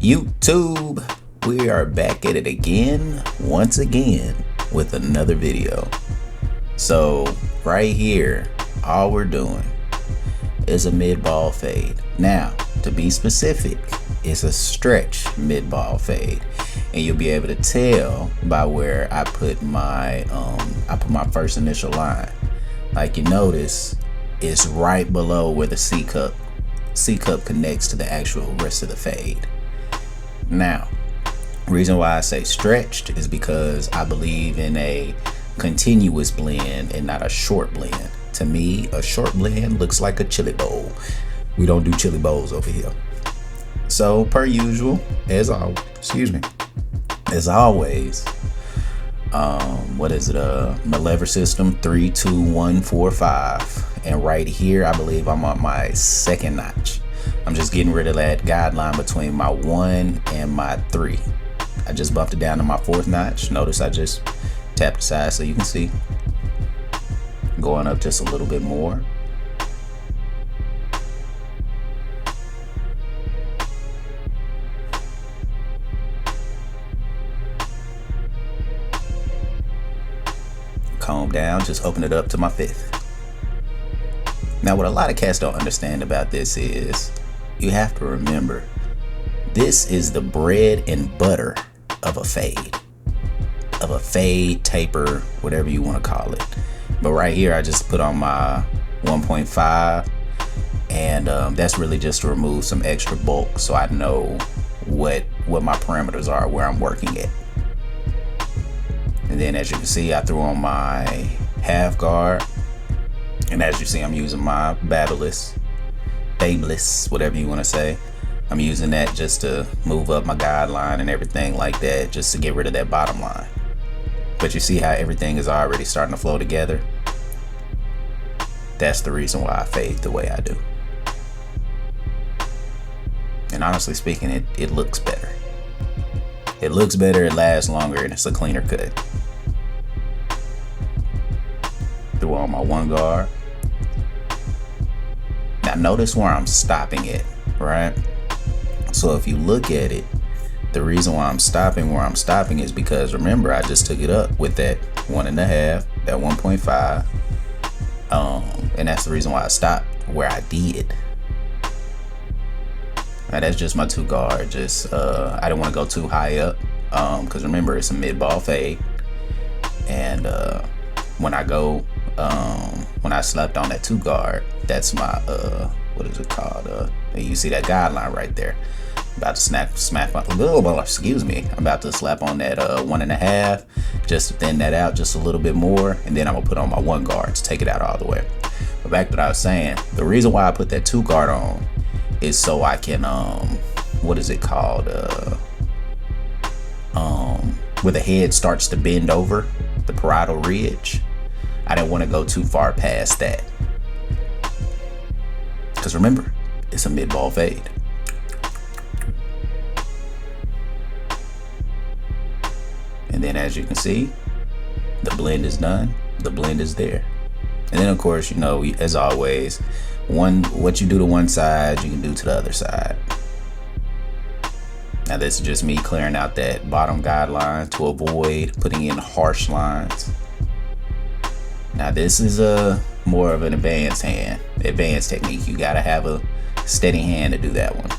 YouTube, we are back at it again, once again, with another video. So right here, all we're doing is a mid-ball fade. Now, to be specific, it's a stretch mid-ball fade, and you'll be able to tell by where I put my first initial line. Like you notice, it's right below where the C cup connects to the actual rest of the fade. Now, reason why I say stretched is because I believe in a continuous blend and not a short blend. To me, a short blend looks like a chili bowl. We don't do chili bowls over here. So per usual, as always, what is it? My lever system 3, 2, 1, 4, 5, and right here I believe I'm on my second notch. I'm just getting rid of that guideline between my 1 and my 3. I just bumped it down to my 4th notch. Notice I just tapped the side so you can see. Going up just a little bit more. Comb down, just open it up to my 5th. Now what a lot of cats don't understand about this is you have to remember this is the bread and butter of a fade, taper, whatever you want to call it. But right here I just put on my 1.5, and that's really just to remove some extra bulk so I know what my parameters are, where I'm working at. And then as you can see, I threw on my half guard, and as you see, I'm using my Babyliss, whatever you want to say. I'm using that just to move up my guideline and everything like that, just to get rid of that bottom line. But you see how everything is already starting to flow together? That's the reason why I fade the way I do. And honestly speaking, it looks better. It looks better, it lasts longer, and it's a cleaner cut. Threw on my 1 guard. Now notice where I'm stopping it, right? So if you look at it, the reason why I'm stopping where I'm stopping is because remember, I just took it up with that 1.5, that 1.5. And that's the reason why I stopped where I did. Now that's just my 2 guard. Just I didn't want to go too high up, because remember, it's a mid-ball fade. And when I slept on that 2 guard, that's my what is it called? You see that guideline right there. About to smack my excuse me. I'm about to slap on that 1.5, just to thin that out just a little bit more, and then I'm gonna put on my 1 guard to take it out all the way. But back to what I was saying, the reason why I put that 2 guard on is so I can what is it called? Where the head starts to bend over, the parietal ridge. I didn't want to go too far past that. Because remember, it's a mid-ball fade. And then as you can see, the blend is done. The blend is there. And then of course, you know, as always, what you do to one side, you can do to the other side. Now this is just me clearing out that bottom guideline to avoid putting in harsh lines. Now this is more of an advanced technique. You gotta have a steady hand to do that one.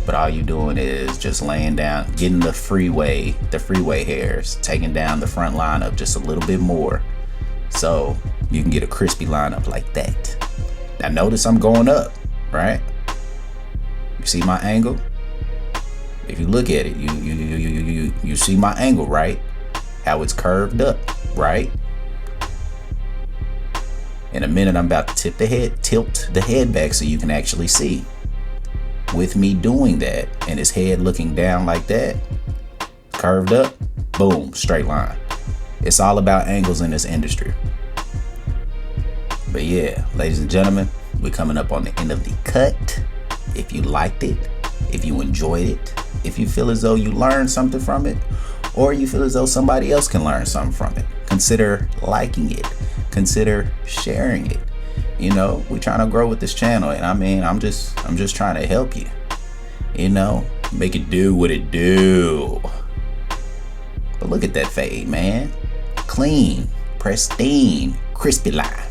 But all you doing is just laying down, getting the freeway hairs, taking down the front lineup just a little bit more, so you can get a crispy lineup like that. Now notice I'm going up, right? You see my angle? If you look at it, you see my angle, right? How it's curved up, right? In a minute, I'm about to tilt the head back so you can actually see. With me doing that and his head looking down like that, curved up, boom, straight line. It's all about angles in this industry. But yeah, ladies and gentlemen, we're coming up on the end of the cut. If you liked it, if you enjoyed it, if you feel as though you learned something from it, or you feel as though somebody else can learn something from it, consider liking it, consider sharing it. You know, we're trying to grow with this channel, and I mean, I'm just trying to help you. You know, make it do what it do. But look at that fade, man. Clean, pristine, crispy line.